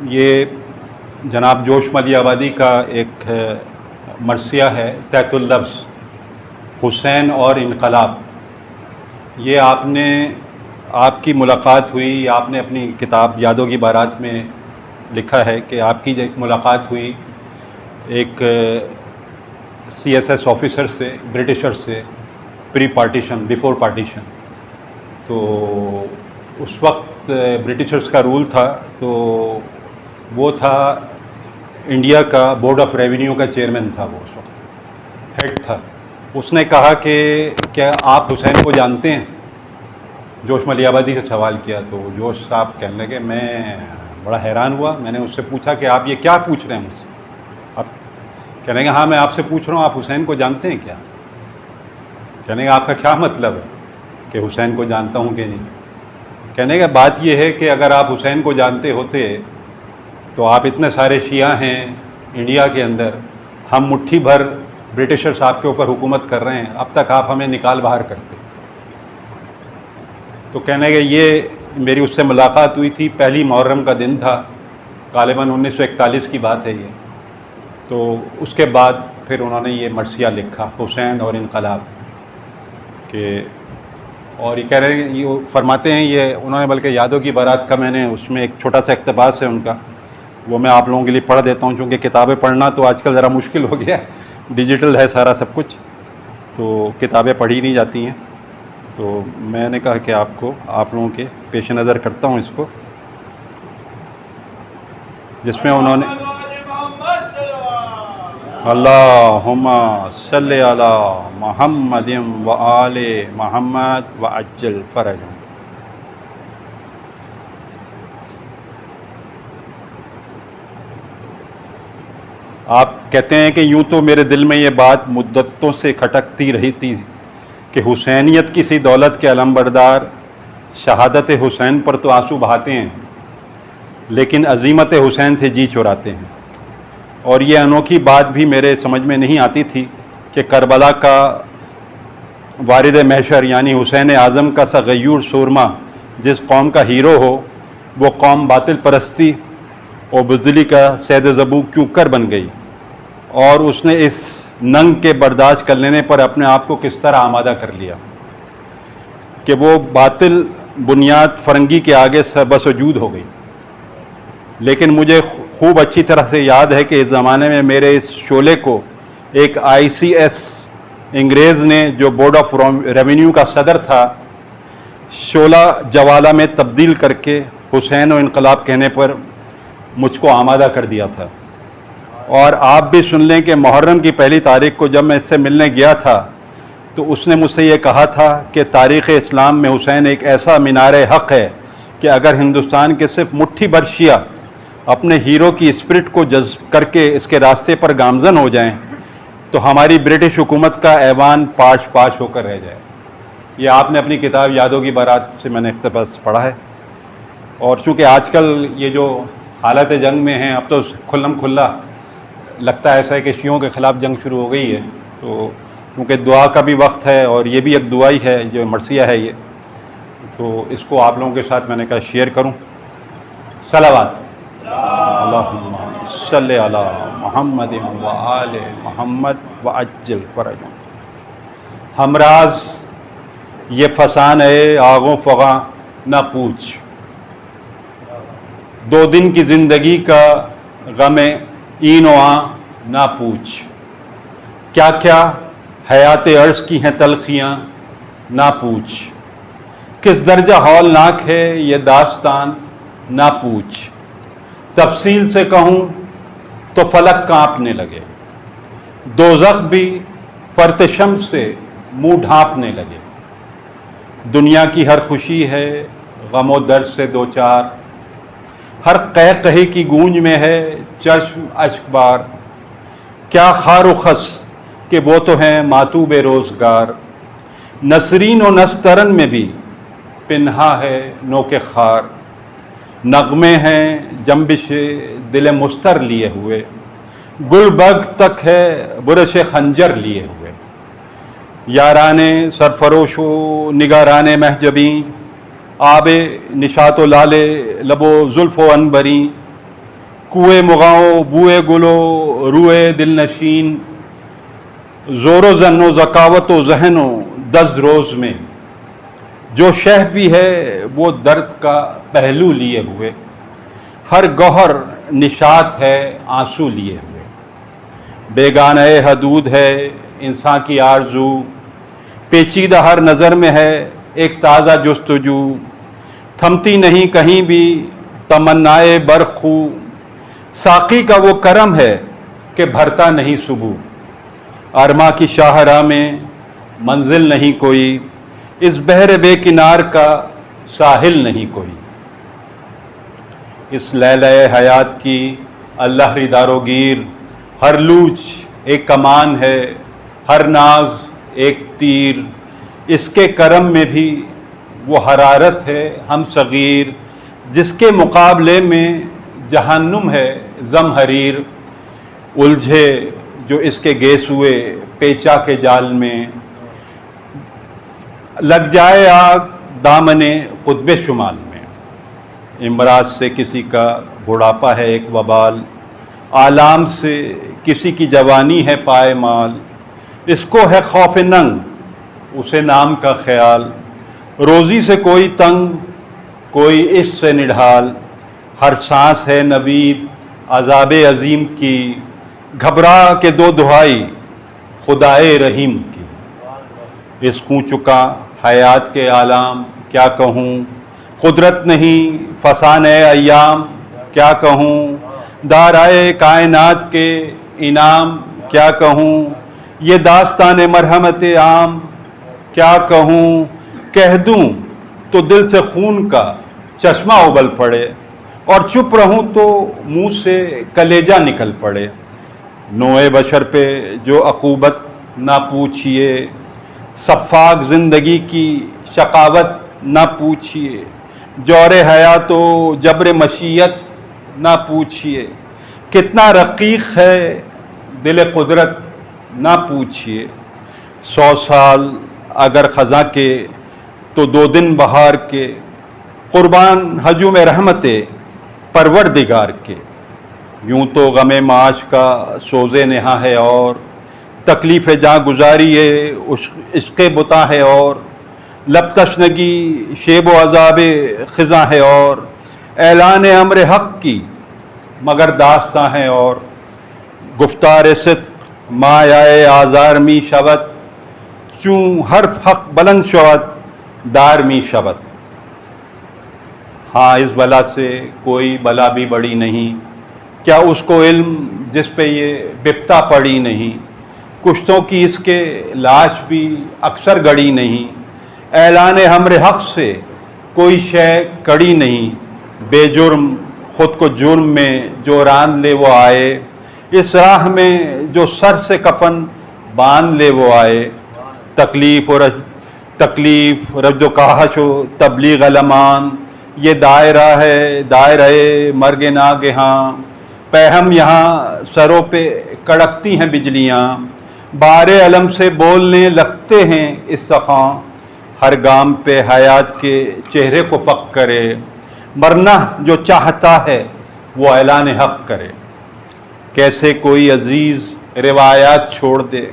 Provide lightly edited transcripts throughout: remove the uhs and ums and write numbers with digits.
یہ جناب جوش ملی آبادی کا ایک مرثیہ ہے تحت اللفظ حسین اور انقلاب. یہ آپ کی ملاقات ہوئی، آپ نے اپنی کتاب یادوں کی بارات میں لکھا ہے کہ آپ کی ایک ملاقات ہوئی ایک CSS آفیسر سے، برٹشر سے، پری پارٹیشن، بیفور پارٹیشن. تو اس وقت برٹشرز کا رول تھا، تو وہ تھا انڈیا کا بورڈ آف ریونیو کا چیئرمین تھا، وہ اس وقت ہیڈ تھا. اس نے کہا کہ کیا آپ حسین کو جانتے ہیں؟ جوش ملی آبادی سے سوال کیا. تو جوش صاحب کہنے لگے، میں بڑا حیران ہوا. میں نے اس سے پوچھا کہ آپ یہ کیا پوچھ رہے ہیں مجھ سے؟ آپ کہنے لگے ہاں میں آپ سے پوچھ رہا ہوں آپ حسین کو جانتے ہیں کیا؟ کہنے لگے آپ کا کیا مطلب ہے کہ حسین کو جانتا ہوں کہ نہیں؟ کہنے کا بات یہ ہے کہ اگر آپ حسین کو جانتے ہوتے تو آپ اتنے سارے شیعہ ہیں انڈیا کے اندر، ہم مٹھی بھر برٹشر صاحب کے اوپر حکومت کر رہے ہیں، اب تک آپ ہمیں نکال باہر کرتے. تو کہنے کہ یہ میری اس سے ملاقات ہوئی تھی، پہلی محرم کا دن تھا، غالباً 1941 کی بات ہے یہ. تو اس کے بعد پھر انہوں نے یہ مرثیہ لکھا حسین اور انقلاب کہ، اور یہ کہہ رہے ہیں، یہ فرماتے ہیں، یہ انہوں نے بلکہ یادوں کی بارات کا میں نے اس میں ایک چھوٹا سا اقتباس ہے ان کا، وہ میں آپ لوگوں کے لیے پڑھ دیتا ہوں، چونکہ کتابیں پڑھنا تو آج کل ذرا مشکل ہو گیا، ڈیجیٹل ہے سارا سب کچھ، تو کتابیں پڑھی نہیں جاتی ہیں. تو میں نے کہا کہ آپ لوگوں کے پیش نظر کرتا ہوں اس کو، جس میں انہوں نے اللہم صلی علی محمد و آل محمد و عجل فرجہم. آپ کہتے ہیں کہ یوں تو میرے دل میں یہ بات مدتوں سے کھٹکتی رہی تھی کہ حسینیت کسی دولت کے علمبردار شہادت حسین پر تو آنسو بہاتے ہیں، لیکن عظیمت حسین سے جی چراتے ہیں. اور یہ انوکھی بات بھی میرے سمجھ میں نہیں آتی تھی کہ کربلا کا وارد محشر یعنی حسین اعظم کا سا غیور سورما جس قوم کا ہیرو ہو، وہ قوم باطل پرستی اور بزدلی کا سید زبوق کیوں کر بن گئی، اور اس نے اس ننگ کے برداشت کر لینے پر اپنے آپ کو کس طرح آمادہ کر لیا کہ وہ باطل بنیاد فرنگی کے آگے بسوجود ہو گئی. لیکن مجھے خوب اچھی طرح سے یاد ہے کہ اس زمانے میں میرے اس شعلے کو ایک ICS انگریز نے، جو بورڈ آف ریونیو کا صدر تھا، شعلہ جوالہ میں تبدیل کر کے حسین و انقلاب کہنے پر مجھ کو آمادہ کر دیا تھا. اور آپ بھی سن لیں کہ محرم کی پہلی تاریخ کو جب میں اس سے ملنے گیا تھا تو اس نے مجھ سے یہ کہا تھا کہ تاریخ اسلام میں حسین ایک ایسا مینار حق ہے کہ اگر ہندوستان کے صرف مٹھی بھر شیعہ اپنے ہیرو کی اسپرٹ کو جذب کر کے اس کے راستے پر گامزن ہو جائیں تو ہماری برٹش حکومت کا ایوان پاش پاش ہو کر رہ جائے. یہ آپ نے اپنی کتاب یادوں کی بارات سے میں نے اقتباس پڑھا ہے. اور چونکہ آج کل یہ جو حالت جنگ میں ہیں، اب تو کھلم کھلا لگتا ہے ایسا ہے کہ شیعوں کے خلاف جنگ شروع ہو گئی ہے، تو کیونکہ دعا کا بھی وقت ہے اور یہ بھی ایک دعائی ہے جو مرثیہ ہے یہ، تو اس کو آپ لوگوں کے ساتھ میں نے کہا شیئر کروں. صلوات اللہم صلی علی محمد و آل محمد و عجل فرجہم. ہمراز یہ فسان ہے آغوں فغاں نہ پوچھ، 2 دن کی زندگی کا غم این و آں نہ پوچھ، کیا کیا حیات عرض کی ہیں تلخیاں نہ پوچھ، کس درجہ ہولناک ہے یہ داستان نہ پوچھ، تفصیل سے کہوں تو فلک کانپنے لگے، دوزخ بھی فرط شمس سے منہ ڈھانپنے لگے، دنیا کی ہر خوشی ہے غم و درد سے دوچار، ہر قہقہے کی گونج میں ہے چشم اشک بار، کیا خار و خس کہ وہ تو ہیں ماتوب روزگار، نسرین و نسترن میں بھی پنہا ہے نوک خار، نغمے ہیں جنبش دل مستر لیے ہوئے، گل بگ تک ہے برش خنجر لیے ہوئے، یاران سرفروش و نگاران محجبیں، آب نشاط و لالے لب و زلف و عنبریں، کوئے مغاؤ بوئے گلو روئے دل نشین، زور و زن و ذکاوت و ذہن و دز روز میں، جو شہ بھی ہے وہ درد کا پہلو لیے ہوئے، ہر گوہر نشاط ہے آنسو لیے ہوئے، بیگانہ حدود ہے انسان کی آرزو، پیچیدہ ہر نظر میں ہے ایک تازہ جستجو، تھمتی نہیں کہیں بھی تمنائے برخو، ساقی کا وہ کرم ہے کہ بھرتا نہیں صبح، ارما کی شاہراہ میں منزل نہیں کوئی، اس بحر بے کنار کا ساحل نہیں کوئی، اس لیلہ حیات کی اللہ ردارو گیر، ہر لوچ ایک کمان ہے، ہر ناز ایک تیر، اس کے کرم میں بھی وہ حرارت ہے ہم صغیر، جس کے مقابلے میں جہنم ہے زمہریر، الجھے جو اس کے گیسوئے پیچا کے جال میں، لگ جائے آگ دامن قطب شمال میں، امراض سے کسی کا بڑھاپا ہے ایک وبال، آلام سے کسی کی جوانی ہے پائمال، اس کو ہے خوف ننگ اسے نام کا خیال، روزی سے کوئی تنگ کوئی اس سے نڈھال، ہر سانس ہے نوید عذاب عظیم کی، گھبرا کے دو دہائی خدائے رحیم کی، اس خون چکا حیات کے عالم کیا کہوں، قدرت نہیں فسانہ ایام کیا کہوں، دارائے کائنات کے انعام کیا کہوں، یہ داستان مرحمت عام کیا کہوں، کہہ دوں تو دل سے خون کا چشمہ ابل پڑے، اور چپ رہوں تو منہ سے کلیجہ نکل پڑے، نوع بشر پہ جو عقوبت نہ پوچھئے، سفاک زندگی کی شقاوت نہ پوچھئے، جور حیات و جبر مشیت نہ پوچھئے، کتنا رقیق ہے دل قدرت نہ پوچھئے، 100 سال اگر خزاں کے تو 2 دن بہار کے، قربان ہجوم رحمت پروردگار کے، یوں تو غم معاش کا سوز نہا ہے اور تکلیف جاں گزاری عشق بتا ہے اور، لب تشنگی شیب و عذاب خزاں ہے اور، اعلان امر حق کی مگر داستاں ہے اور، گفتار صدق مایائے آزار می شود، چون حرف حق بلند شود دار می شود، ہاں اس بلا سے کوئی بلا بھی بڑی نہیں، کیا اس کو علم جس پہ یہ بپتا پڑی نہیں، کشتوں کی اس کے لاش بھی اکثر گڑی نہیں، اعلان امر حق سے کوئی شے کڑی نہیں، بے جرم خود کو جرم میں جو راند لے وہ آئے، اس راہ میں جو سر سے کفن باندھ لے وہ آئے، تکلیف رجد و کاہش و تبلیغ علمان، یہ دائرہ ہے دائرہ مرگ ناگہاں، پہم یہاں سروں پہ کڑکتی ہیں بجلیاں، بار علم سے بولنے لگتے ہیں اس سخاں، ہر گام پہ حیات کے چہرے کو فق کرے، مرنا جو چاہتا ہے وہ اعلان حق کرے، کیسے کوئی عزیز روایات چھوڑ دے،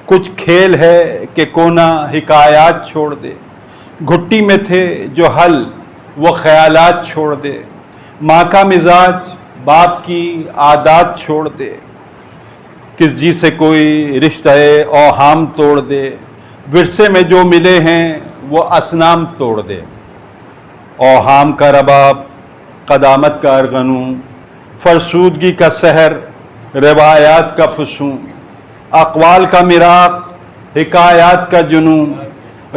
کچھ کھیل ہے کہ کونا حکایات چھوڑ دے، گھٹی میں تھے جو حل وہ خیالات چھوڑ دے، ماں کا مزاج باپ کی عادات چھوڑ دے، کس جی سے کوئی رشتہ اوہام توڑ دے، ورثے میں جو ملے ہیں وہ اصنام توڑ دے، اوہام کا رباب قدامت کا ارغنوں، فرسودگی کا سحر روایات کا فسوں، اقوال کا مراق حکایات کا جنون،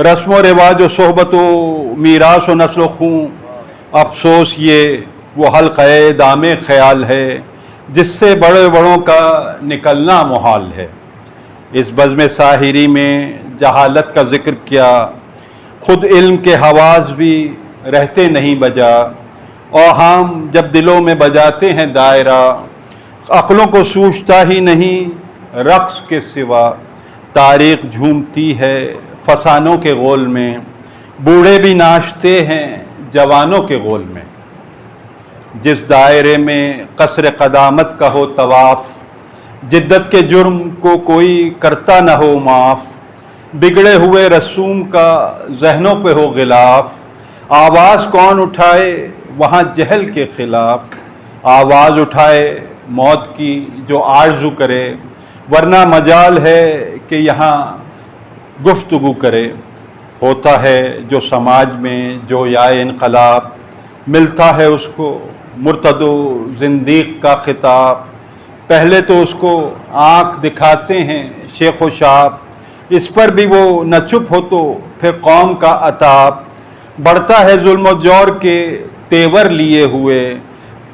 رسم و رواج و صحبت و میراث و نسل و خون، افسوس یہ وہ حلقہ دام خیال ہے جس سے بڑے بڑوں کا نکلنا محال ہے، اس بزم ساحری میں جہالت کا ذکر کیا، خود علم کے حواس بھی رہتے نہیں بجا، اوہام جب دلوں میں بجاتے ہیں دائرہ، عقلوں کو سوچتا ہی نہیں رقص کے سوا، تاریخ جھومتی ہے فسانوں کے غول میں، بوڑھے بھی ناچتے ہیں جوانوں کے غول میں، جس دائرے میں قصر قدامت کا ہو طواف، جدت کے جرم کو کوئی کرتا نہ ہو معاف، بگڑے ہوئے رسوم کا ذہنوں پہ ہو غلاف، آواز کون اٹھائے وہاں جہل کے خلاف، آواز اٹھائے موت کی جو آرزو کرے، ورنہ مجال ہے کہ یہاں گفتگو کرے۔ ہوتا ہے جو سماج میں جو یا انقلاب، ملتا ہے اس کو مرتد و زندیق کا خطاب، پہلے تو اس کو آنکھ دکھاتے ہیں شیخ و شاب، اس پر بھی وہ نہ چپ ہو تو پھر قوم کا عتاب، بڑھتا ہے ظلم و جور کے تیور لیے ہوئے،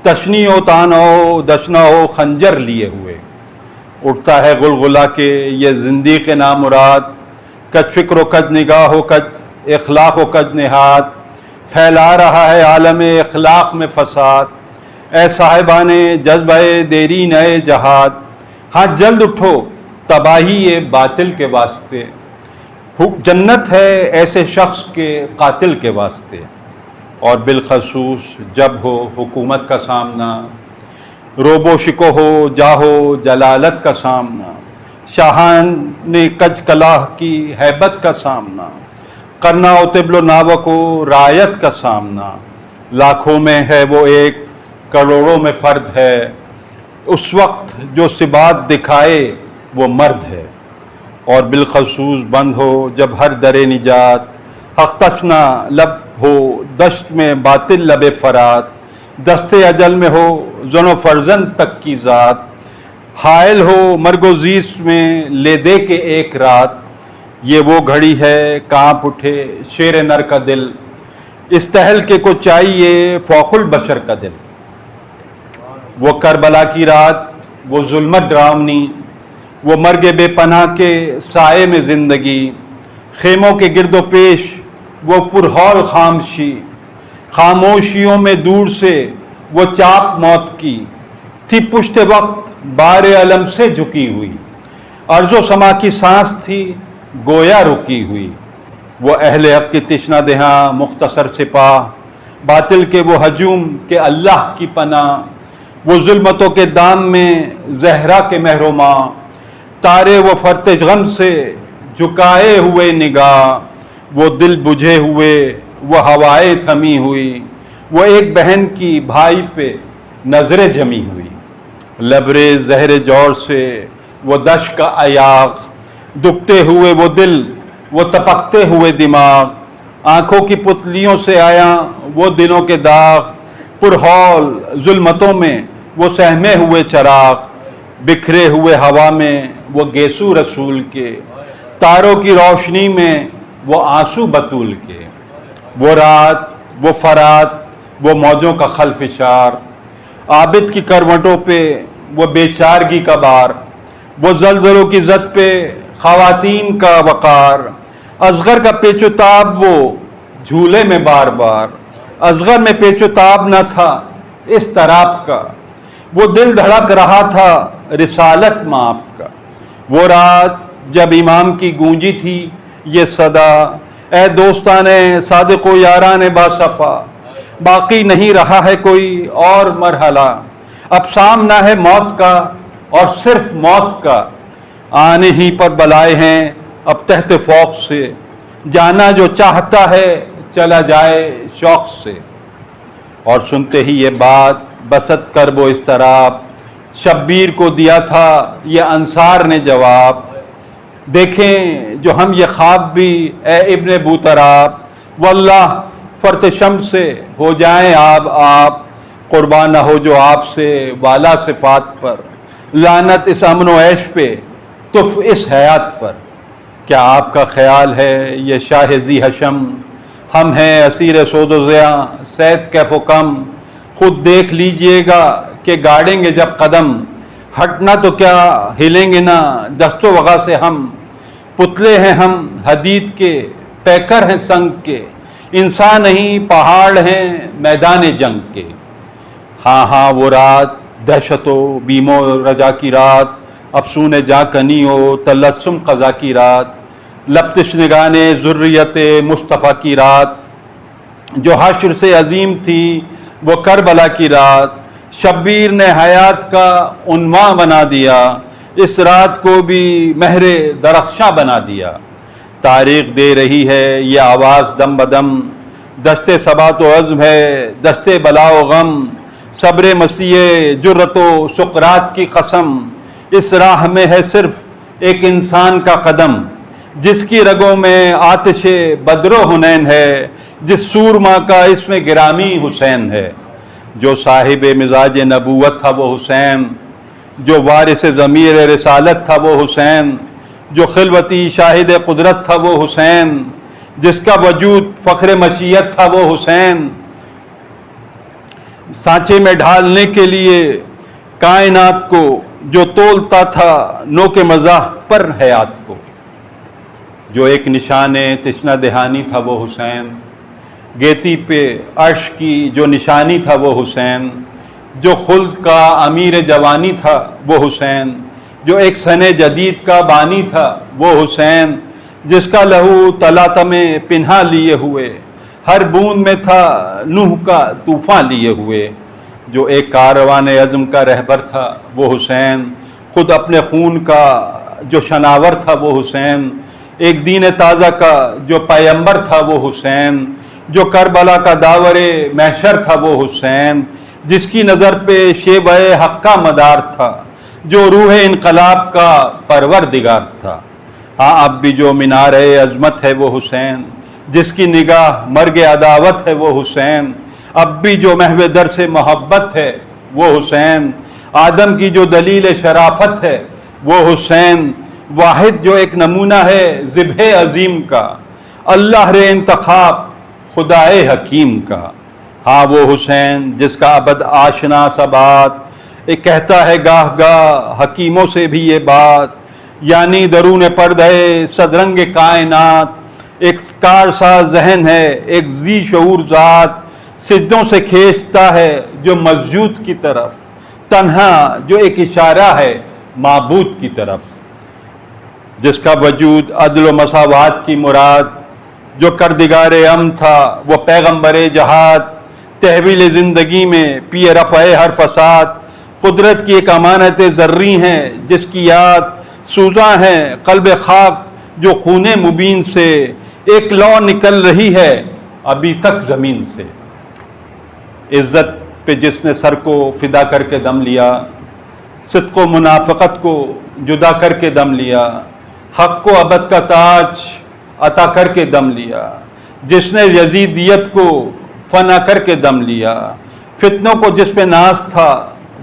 تشنی و تانا و دشنا و خنجر لیے ہوئے، اٹھتا ہے غلغلہ کے یہ زندیق نامراد، کج فکر و کج نگاہ و کج اخلاق و کج نہاد، پھیلا رہا ہے عالم اخلاق میں فساد، اے صاحبان جذبہ دیرین اے جہاد، ہاں جلد اٹھو تباہی یہ باطل کے واسطے، جنت ہے ایسے شخص کے قاتل کے واسطے، اور بالخصوص جب ہو حکومت کا سامنا، روب و شکو ہو جاہو جلالت کا سامنا، شاہان نے کج کلاہ کی ہیبت کا سامنا، کرنا و طبل و ناوک و رایت کا سامنا، لاکھوں میں ہے وہ ایک کروڑوں میں فرد ہے، اس وقت جو ثبات دکھائے وہ مرد ہے، اور بالخصوص بند ہو جب ہر در نجات، حق تشنا لب ہو دشت میں باطل لب فرات، دست اجل میں ہو زن و فرزند تک کی ذات، حائل ہو مرگ و زیست میں لے دے کے ایک رات، یہ وہ گھڑی ہے کانپ اٹھے شیر نر کا دل، اس تہلکے کو چاہیے فوق البشر کا دل، وہ کربلا کی رات وہ ظلمت ڈراؤنی، وہ مرگ بے پناہ کے سائے میں زندگی، خیموں کے گرد و پیش وہ پرہول خاموشی، خاموشیوں میں دور سے وہ چاپ موت کی، تھی پشت وقت بار علم سے جھکی ہوئی، ارض و سما کی سانس تھی گویا رکی ہوئی، وہ اہل حق کی تشنہ دہاں مختصر سپاہ، باطل کے وہ ہجوم کے اللہ کی پناہ، وہ ظلمتوں کے دام میں زہرا کے محروماں، تارے وہ فرتش غم سے جھکائے ہوئے نگاہ، وہ دل بجھے ہوئے وہ ہوائیں تھمی ہوئی، وہ ایک بہن کی بھائی پہ نظریں جمی ہوئی، لبرے زہر جور سے وہ دش کا ایاغ، دکھتے ہوئے وہ دل وہ تپکتے ہوئے دماغ، آنکھوں کی پتلیوں سے آیا وہ دنوں کے داغ، پرہول ظلمتوں میں وہ سہمے ہوئے چراغ، بکھرے ہوئے ہوا میں وہ گیسو رسول کے، تاروں کی روشنی میں وہ آنسو بطول کے، وہ رات وہ فرات وہ موجوں کا خلفشار، عابد کی کروٹوں پہ وہ بیچارگی کا بار، وہ زلزلوں کی زد پہ خواتین کا وقار، اصغر کا پیچ و تاب وہ جھولے میں بار بار، اصغر میں پیچ و تاب نہ تھا اس طراب کا، وہ دل دھڑک رہا تھا رسالت ماپ کا، وہ رات جب امام کی گونجی تھی یہ صدا، اے دوستان صادق و یاران باصفا، باقی نہیں رہا ہے کوئی اور مرحلہ، اب سامنا ہے موت کا اور صرف موت کا، آنے ہی پر بلائے ہیں اب تحت فوق سے، جانا جو چاہتا ہے چلا جائے شوق سے، اور سنتے ہی یہ بات بسط کرب و اضطراب، شبیر کو دیا تھا یہ انصار نے جواب، دیکھیں جو ہم یہ خواب بھی اے ابن بوتراب، واللہ فرت شم سے ہو جائیں آپ قربان نہ ہو جو آپ سے والا صفات پر، لعنت اس امن و عیش پہ تف اس حیات پر، کیا آپ کا خیال ہے یہ شاہ ذی حشم، ہم ہیں اسیر سود و ضیاء صید کیف و کم، خود دیکھ لیجئے گا کہ گاڑیں گے جب قدم، ہٹنا تو کیا ہلیں گے نہ دست و وغا سے ہم، پتلے ہیں ہم حدید کے پیکر ہیں سنگ کے، انسان نہیں پہاڑ ہیں میدان جنگ کے، ہاں وہ رات دہشت و بیم و رجا کی رات، افسون جا کنی و تلسم قضا کی رات، لب تشنگان ذریت مصطفیٰ کی رات، جو حشر سے عظیم تھی وہ کربلا کی رات شبیر نے حیات کا عنوان بنا دیا، اس رات کو بھی مہر درخشاں بنا دیا۔ تاریخ دے رہی ہے یہ آواز دم بدم، دستے ثبات و عزم ہے دستے بلا و غم، صبر مسیح جرت و سقراط کی قسم، اس راہ میں ہے صرف ایک انسان کا قدم، جس کی رگوں میں آتش بدر و حنین ہے، جس سورما کا اس میں گرامی حسین ہے۔ جو صاحب مزاج نبوت تھا وہ حسین، جو وارث ضمیر رسالت تھا وہ حسین، جو خلوتی شاہد قدرت تھا وہ حسین، جس کا وجود فخر مشیت تھا وہ حسین، سانچے میں ڈھالنے کے لیے کائنات کو جو تولتا تھا نوک مزاح پر حیات کو، جو ایک نشان تشنہ دہانی تھا وہ حسین، گیتی پہ عرش کی جو نشانی تھا وہ حسین، جو خلد کا امیر جوانی تھا وہ حسین، جو ایک سن جدید کا بانی تھا وہ حسین، جس کا لہو تلاطم پنہا لیے ہوئے ہر بوند میں تھا نوح کا طوفان لیے ہوئے، جو ایک کاروان عزم کا رہبر تھا وہ حسین، خود اپنے خون کا جو شناور تھا وہ حسین، ایک دین تازہ کا جو پیمبر تھا وہ حسین، جو کربلا کا داور محشر تھا وہ حسین، جس کی نظر پہ شیبہ حق کا مدار تھا، جو روح انقلاب کا پروردگار تھا۔ ہاں اب بھی جو مینار عظمت ہے وہ حسین، جس کی نگاہ مرگ عداوت ہے وہ حسین، اب بھی جو محو درس محبت ہے وہ حسین، آدم کی جو دلیل شرافت ہے وہ حسین، واحد جو ایک نمونہ ہے ذبح عظیم کا، اللہ رے انتخاب خدائے حکیم کا۔ ہاں وہ حسین جس کا ابد آشنا سبات ایک کہتا ہے گاہ گاہ حکیموں سے بھی یہ بات، یعنی درون پردہ صدرنگ کائنات ایک کارساز ذہن ہے، ایک ذی شعور ذات، سجدوں سے کھینچتا ہے جو مسجود کی طرف، تنہا جو ایک اشارہ ہے معبود کی طرف، جس کا وجود عدل و مساوات کی مراد، جو کردگار امن تھا وہ پیغمبر جہاد، تحویل زندگی میں پی رفع ہر فساد، قدرت کی ایک امانت زرعی ہے جس کی یاد سوزاں ہے قلب خاک، جو خون مبین سے ایک لو نکل رہی ہے ابھی تک زمین سے، عزت پہ جس نے سر کو فدا کر کے دم لیا، صدق و منافقت کو جدا کر کے دم لیا، حق کو ابد کا تاج عطا کر کے دم لیا، جس نے یزیدیت کو فنا کر کے دم لیا، فتنوں کو جس پہ ناز تھا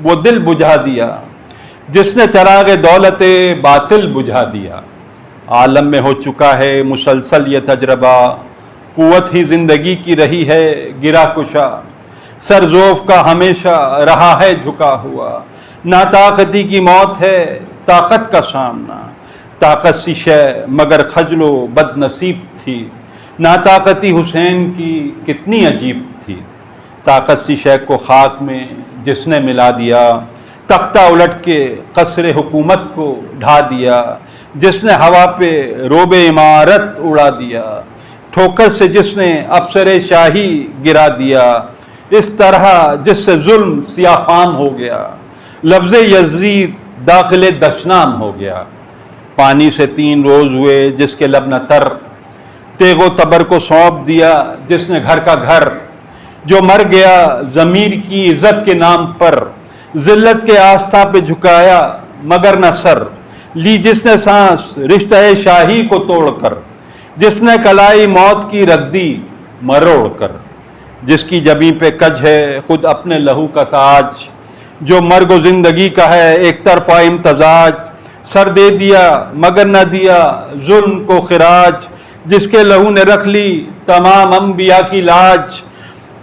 وہ دل بجھا دیا، جس نے چراغ دولت باطل بجھا دیا۔ عالم میں ہو چکا ہے مسلسل یہ تجربہ، قوت ہی زندگی کی رہی ہے گرا کشا، سر ذوف کا ہمیشہ رہا ہے جھکا ہوا، ناطاقتی کی موت ہے طاقت کا سامنا، طاقت سی شے مگر خجل و بد نصیب تھی، ناطاقتی حسین کی کتنی عجیب تھی، طاقت سی شے کو خاک میں جس نے ملا دیا، تختہ الٹ کے قصر حکومت کو ڈھا دیا، جس نے ہوا پہ روب عمارت اڑا دیا، ٹھوکر سے جس نے افسر شاہی گرا دیا، اس طرح جس سے ظلم سیاہ ہو گیا، لفظ یزید داخل دشنام ہو گیا، پانی سے 3 روز ہوئے جس کے لب نہ تر، تیغ و تبر کو سونپ دیا جس نے گھر کا گھر، جو مر گیا ضمیر کی عزت کے نام پر، ذلت کے آستھا پہ جھکایا مگر نہ سر، لی جس نے سانس رشتہ شاہی کو توڑ کر، جس نے کلائی موت کی رکھ دی مروڑ کر، جس کی جبیں پہ کج ہے خود اپنے لہو کا تاج، جو مرگ و زندگی کا ہے ایک طرفہ امتزاج، سر دے دیا مگر نہ دیا ظلم کو خراج، جس کے لہو نے رکھ لی تمام انبیاء کی لاج،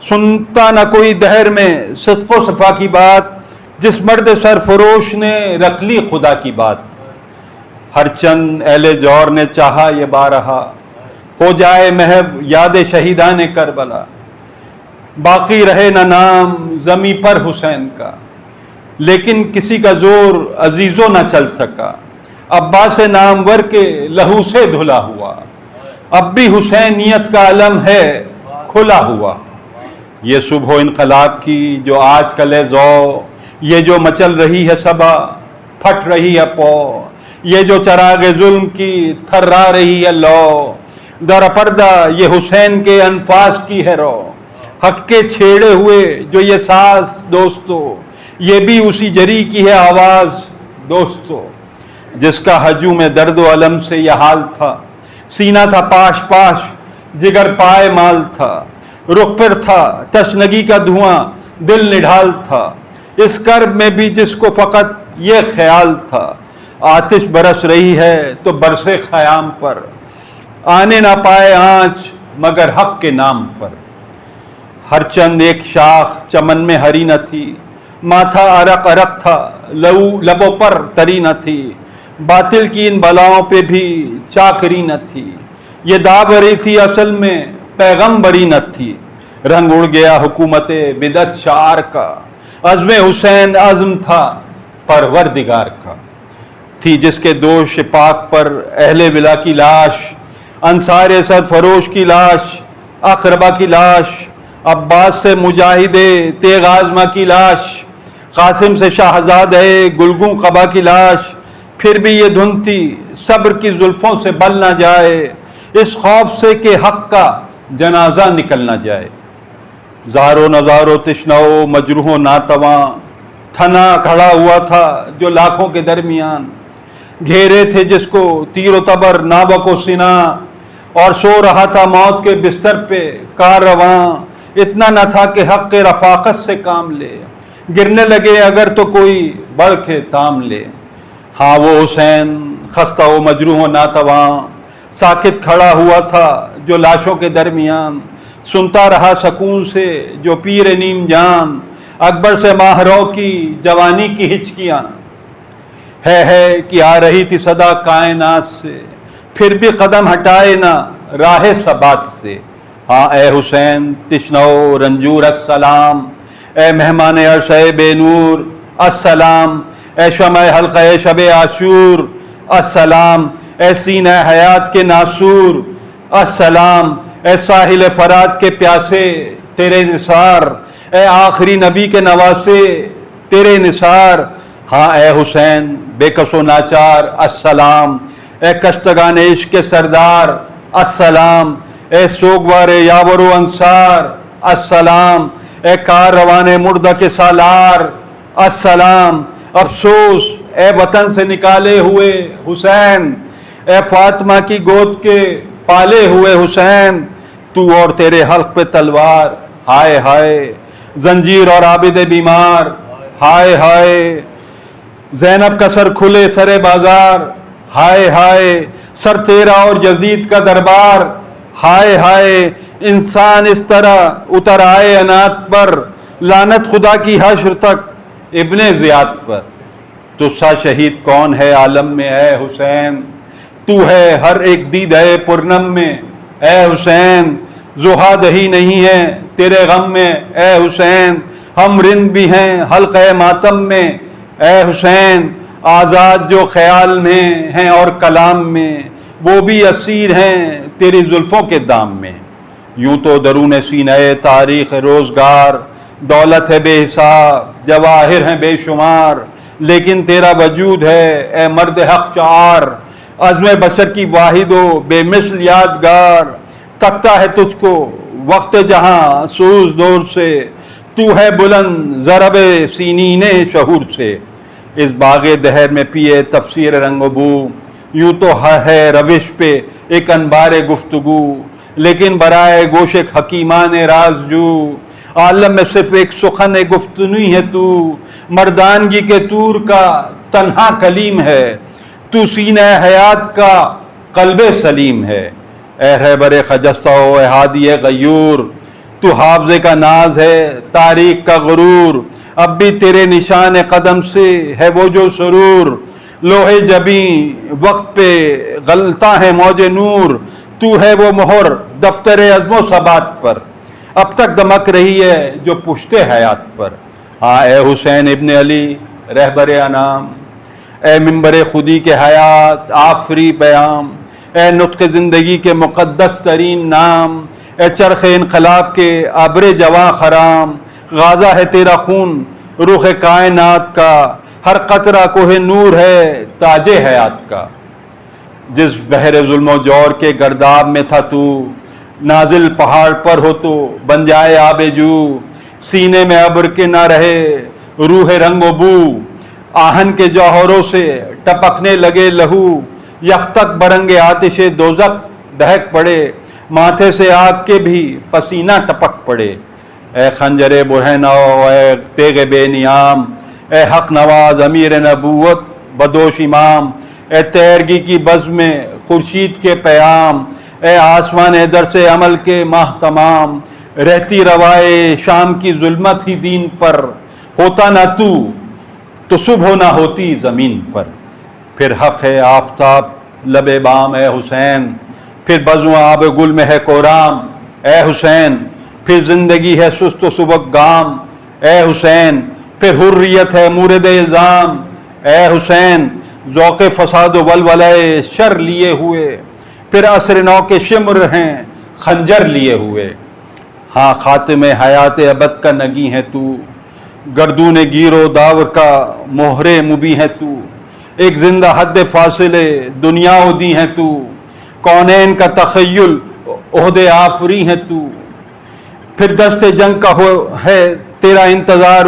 سنتا نہ کوئی دہر میں صدق و صفا کی بات، جس مرد سرفروش نے رکھ لی خدا کی بات، ہر چند اہل جور نے چاہا یہ بارہا، ہو جائے محو یاد شہیدان کربلا، باقی رہے نہ نام زمیں پر حسین کا، لیکن کسی کا زور عزیزوں نہ چل سکا، عباس نامور کے لہو سے دھلا ہوا، اب بھی حسینیت کا علم ہے کھلا ہوا، یہ صبح انقلاب کی جو آج کل ہے ذو، یہ جو مچل رہی ہے صبا پھٹ رہی ہے پو، یہ جو چراغ ظلم کی تھرا رہی ہے لو، در پردہ یہ حسین کے انفاس کی ہے رو، حق کے چھیڑے ہوئے جو یہ ساز دوستو، یہ بھی اسی جری کی ہے آواز دوستو، جس کا ہجوم درد و علم سے یہ حال تھا، سینہ تھا پاش پاش جگر پائے مال تھا، رخ پر تھا تشنگی کا دھواں دل نڈھال تھا، اس کرب میں بھی جس کو فقط یہ خیال تھا، آتش برس رہی ہے تو برسے خیام پر، آنے نہ پائے آنچ مگر حق کے نام پر، ہر چند ایک شاخ چمن میں ہری نہ تھی، ماتھا عرق عرق تھا لبوں پر تری نہ تھی، باطل کی ان بلاؤں پہ بھی چاکری نہ تھی، یہ داوری تھی اصل میں پیغمبری نہ تھی، رنگ اڑ گیا حکومت بدعت شعار کا، عزم حسین عزم تھا پروردگار کا، تھی جس کے دوش پاک پر اہل ولا کی لاش، انصار سرفروش کی لاش، اقربا کی لاش، عباس سے مجاہد تیغ آزما کی لاش، قاسم سے شاہزاد گلگوں قبا کی لاش، پھر بھی یہ دھن تھی صبر کی زلفوں سے بل نہ جائے، اس خوف سے کہ حق کا جنازہ نکل نہ جائے، زارو نظارو تشنو مجروح و ناتواں، تھنا کھڑا ہوا تھا جو لاکھوں کے درمیان، گھیرے تھے جس کو تیر و تبر ناوک و سنا، اور سو رہا تھا موت کے بستر پہ کارواں، اتنا نہ تھا کہ حق کے رفاقت سے کام لے، گرنے لگے اگر تو کوئی بڑھ کے تام لے، ہاں وہ حسین خستہ و مجروح و ناتواں، ساکت کھڑا ہوا تھا جو لاشوں کے درمیان، سنتا رہا سکون سے جو پیر نیم جان، اکبر سے ماہرو کی جوانی کی ہچکیاں، ہے کہ آ رہی تھی صدا کائنات سے، پھر بھی قدم ہٹائے نہ راہ ثبات سے، ہاں اے حسین تشنو رنجور السلام، اے مہمان عرش بے نور السلام، اے شمع حلقہ شب عاشور السلام، اے سینہ حیات کے ناسور السلام، اے ساحل فرات کے پیاسے تیرے نثار، اے آخری نبی کے نواسے تیرے نثار، ہاں اے حسین بے کس و ناچار السلام، اے کشتگان عشق کے سردار السلام، اے سوگوار یاور و انصار السلام، اے کاروان مردہ کے سالار السلام، افسوس اے وطن سے نکالے ہوئے حسین، اے فاطمہ کی گود کے پالے ہوئے حسین، تو اور تیرے حلق پہ تلوار، ہائے ہائے زنجیر اور عابد بیمار، ہائے ہائے زینب کا سر کھلے سرے بازار، ہائے ہائے سر تیرا اور یزید کا دربار، ہائے ہائے انسان اس طرح اتر آئے انات پر، لعنت خدا کی حشر تک ابن زیاد پر، تو سا شہید کون ہے عالم میں اے حسین، تو ہے ہر ایک دید ہے پرنم میں اے حسین، زہاد ہی نہیں ہے تیرے غم میں اے حسین، ہم رند بھی ہیں حلقہ ماتم میں اے حسین، آزاد جو خیال میں ہیں اور کلام میں، وہ بھی اسیر ہیں تیری زلفوں کے دام میں، یوں تو درون سینہ تاریخ روزگار، دولت ہے بے حساب جواہر ہیں بے شمار، لیکن تیرا وجود ہے اے مرد حق شعار، عزم بشر کی واحد و بے مثل یادگار، تکتا ہے تجھ کو وقت جہاں سوز دور سے، تو ہے بلند ضرب سینین شہور سے، اس باغ دہر میں پیے تفسیر رنگ و بو، یوں تو ہے روش پہ ایک انبار گفتگو، لیکن برائے گوش ایک حکیمان راز جو، عالم میں صرف ایک سخن گفتنی ہے تو، مردانگی کے طور کا تنہا کلیم ہے تو، سینہ حیات کا قلب سلیم ہے، اے رہبر خجستہ و اے ہادی غیور، تو حافظے کا ناز ہے تاریخ کا غرور، اب بھی تیرے نشان قدم سے ہے وہ جو سرور، لوہے جبیں وقت پہ غلطاں ہے موج نور، تو ہے وہ مہر دفتر عزم و ثبات پر، اب تک دمک رہی ہے جو پشتے حیات پر، ہاں اے حسین ابن علی رہبر انام، اے منبر خودی کے حیات آفری پیام، اے نطق زندگی کے مقدس ترین نام، اے چرخ انقلاب کے ابر جواں خرام، غازہ ہے تیرا خون رخ کائنات کا، ہر قطرہ کوہ نور ہے تاج حیات کا۔ جس بحر ظلم و جور کے گرداب میں تھا تو، نازل پہاڑ پر ہو تو بن جائے آب جو، سینے میں ابر کے نہ رہے روح رنگ و بو، آہن کے جوہروں سے ٹپکنے لگے لہو، یختک برنگ آتش دوزخ دہک پڑے، ماتھے سے آگ کے بھی پسینہ ٹپک پڑے۔ اے خنجر برہنہ اے تیغ بے نیام، اے حق نواز امیر نبوت بدوش امام، اے تیرگی کی بزم میں خورشید کے پیام، اے آسمان درس عمل کے ماہ تمام، رہتی روائے شام کی ظلمت ہی دین پر، ہوتا نہ تو صبح نہ ہوتی زمین پر۔ پھر حق ہے آفتاب لب بام اے حسین، پھر بزم آب گل میں ہے کورام اے حسین، پھر زندگی ہے سست و سبک گام اے حسین، پھر حریت ہے مورد الزام اے حسین، ذوق فساد و ولولۂ شر لیے ہوئے، پھر عصر نو کے شمر ہیں خنجر لیے ہوئے۔ ہاں خاتم حیات ابد کا نگی ہے تو، گردون گیر و داور کا مہر مبی ہے تو، ایک زندہ حد فاصلے دنیا دی ہے تو، کونین کا تخیل عہد آفری ہے تو، پھر دست جنگ کا ہے تیرا انتظار،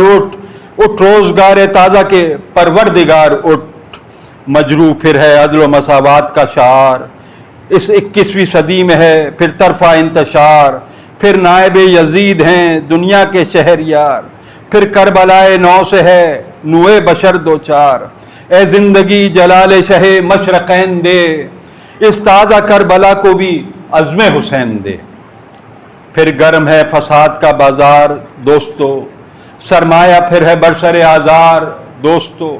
اٹھ روزگار تازہ کے پروردگار اٹھ، مجروح پھر ہے عدل و مساوات کا شعار، اس 21ویں صدی میں ہے پھر طرفہ انتشار، پھر نائب یزید ہیں دنیا کے شہریار، پھر کربلائے نو سے ہے نوئے بشر دوچار، اے زندگی جلال شہ مشرقین دے، اس تازہ کربلا کو بھی عزم حسین دے۔ پھر گرم ہے فساد کا بازار دوستو، سرمایہ پھر ہے برسر آزار دوستو،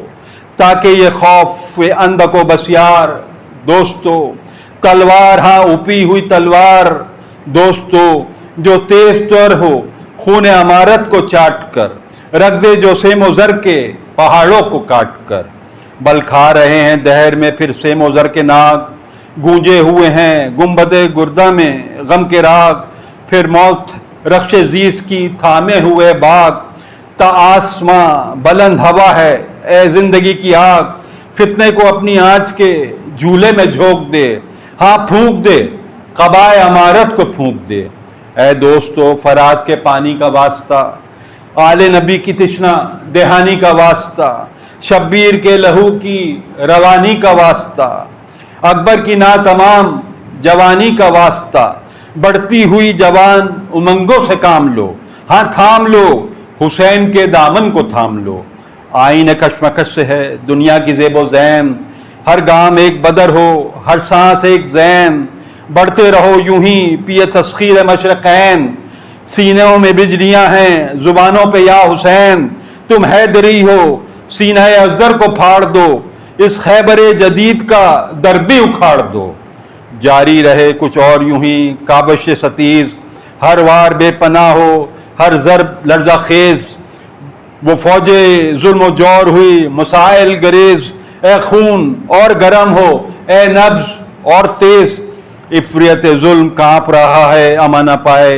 تاکہ یہ خوف اندک و بسیار دوستو، تلوار ہاں اوپی ہوئی تلوار دوستو، جو تیز تر ہو خون امارت کو چاٹ کر، رکھ دے جو سیم و زر کے پہاڑوں کو کاٹ کر۔ بل کھا رہے ہیں دہر میں پھر سیم و زر کے ناگ، گونجے ہوئے ہیں گنبد گردہ میں غم کے راگ، پھر موت رخش زیز کی تھامے ہوئے باغ، تا آسماں بلند ہوا ہے اے زندگی کی آگ، فتنے کو اپنی آنچ کے جھولے میں جھونک دے، ہاں پھونک دے قبائے امارت کو پھونک دے۔ اے دوستو فرات کے پانی کا واسطہ، آل نبی کی تشنہ دہانی کا واسطہ، شبیر کے لہو کی روانی کا واسطہ، اکبر کی ناتمام جوانی کا واسطہ، بڑھتی ہوئی جوان امنگوں سے کام لو، ہاں تھام لو حسین کے دامن کو تھام لو۔ آئین کشمکش سے ہے دنیا کی زیب و زین، ہر گام ایک بدر ہو ہر سانس ایک زین، بڑھتے رہو یوں ہی پیے تسخیر مشرقین، سینوں میں بجلیاں ہیں زبانوں پہ یا حسین، تم حیدری ہو سینہ ازدر کو پھاڑ دو، اس خیبر جدید کا در بھی اکھاڑ دو۔ جاری رہے کچھ اور یوں ہی کاوش ستیز، ہر وار بے پناہ ہو ہر ضرب لرزہ خیز، وہ فوج ظلم و جور ہوئی مسائل گریز، اے خون اور گرم ہو اے نبض اور تیز، افریت ظلم کانپ رہا ہے اما نہ پائے،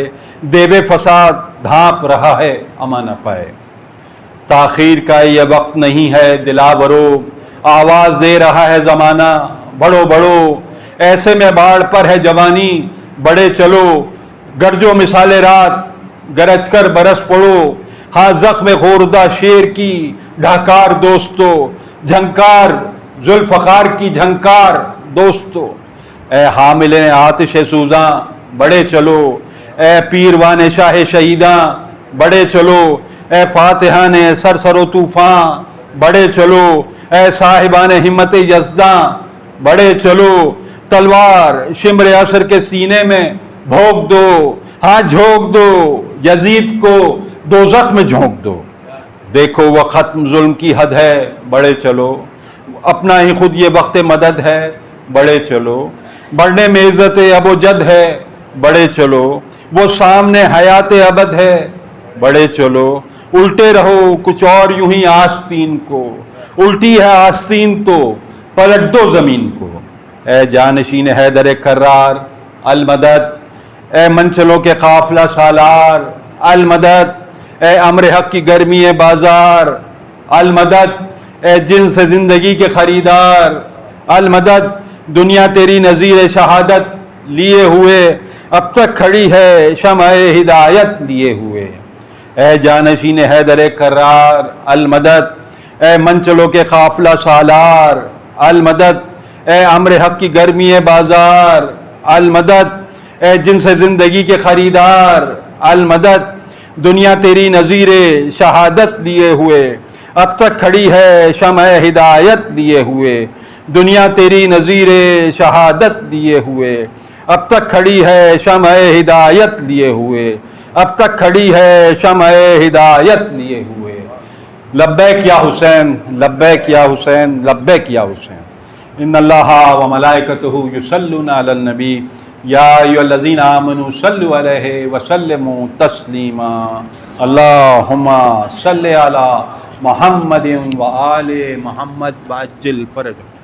دیو فساد دھانپ رہا ہے اما نہ پائے۔ تاخیر کا یہ وقت نہیں ہے دلاورو، آواز دے رہا ہے زمانہ بڑھو بڑھو، ایسے میں باڑ پر ہے جوانی بڑے چلو، گرجو مثال رات گرج کر برس پڑو، ہاں زخم خوردہ شیر کی ڈھاکار دوستو، جھنکار ذوالفقار کی جھنکار دوستو۔ اے حامل آتش سوزاں بڑے چلو، اے پیروان شاہ شہیداں بڑے چلو، اے فاتحان سرسر و طوفاں بڑے چلو، اے صاحبان ہمت یزداں بڑے چلو، تلوار شمر عصر کے سینے میں بھونک دو، ہاں جھونک دو یزید کو دوزخ میں جھونک دو۔ دیکھو وہ ختم ظلم کی حد ہے بڑے چلو، اپنا ہی خود یہ وقت مدد ہے بڑے چلو، بڑھنے میں عزت اب و جد ہے بڑے چلو، وہ سامنے حیات ابد ہے بڑے چلو، الٹے رہو کچھ اور یوں ہی آستین کو، الٹی ہے آستین تو پلٹ دو زمین کو۔ اے جانشین حیدر کرار المدد، اے منچلوں کے قافلہ سالار، المدد، اے امر حق کی گرمی بازار، المدد، اے جن سے زندگی کے خریدار، المدد، دنیا تیری نظیر شہادت لیے ہوئے اب تک کھڑی ہے شمع ہدایت لیے ہوئے، اے جانشین حیدر کرار، المدد، اے منچلوں کے قافلہ سالار، المدد، اے امر حق کی گرمی بازار، المدد، اے جن سے زندگی کے خریدار، المدد، دنیا تیری نظیر شہادت لیے ہوئے اب تک کھڑی ہے شمع ہدایت لیے ہوئے، دنیا تیری نظیر شہادت لیے ہوئے اب تک کھڑی ہے شمع ہدایت لیے ہوئے، اب تک کھڑی ہے شمع ہدایت لیے ہوئے۔ لبیک یا حسین، لبیک یا حسین، لبیک یا حسین۔ ان اللہ و ملائکتہ یصلون علی النبی یا ایھا الذین آمنوا صلوا علیہ وسلموا تسلیما۔ اللہم صل علی محمد و آل محمد وعجل فرجہ۔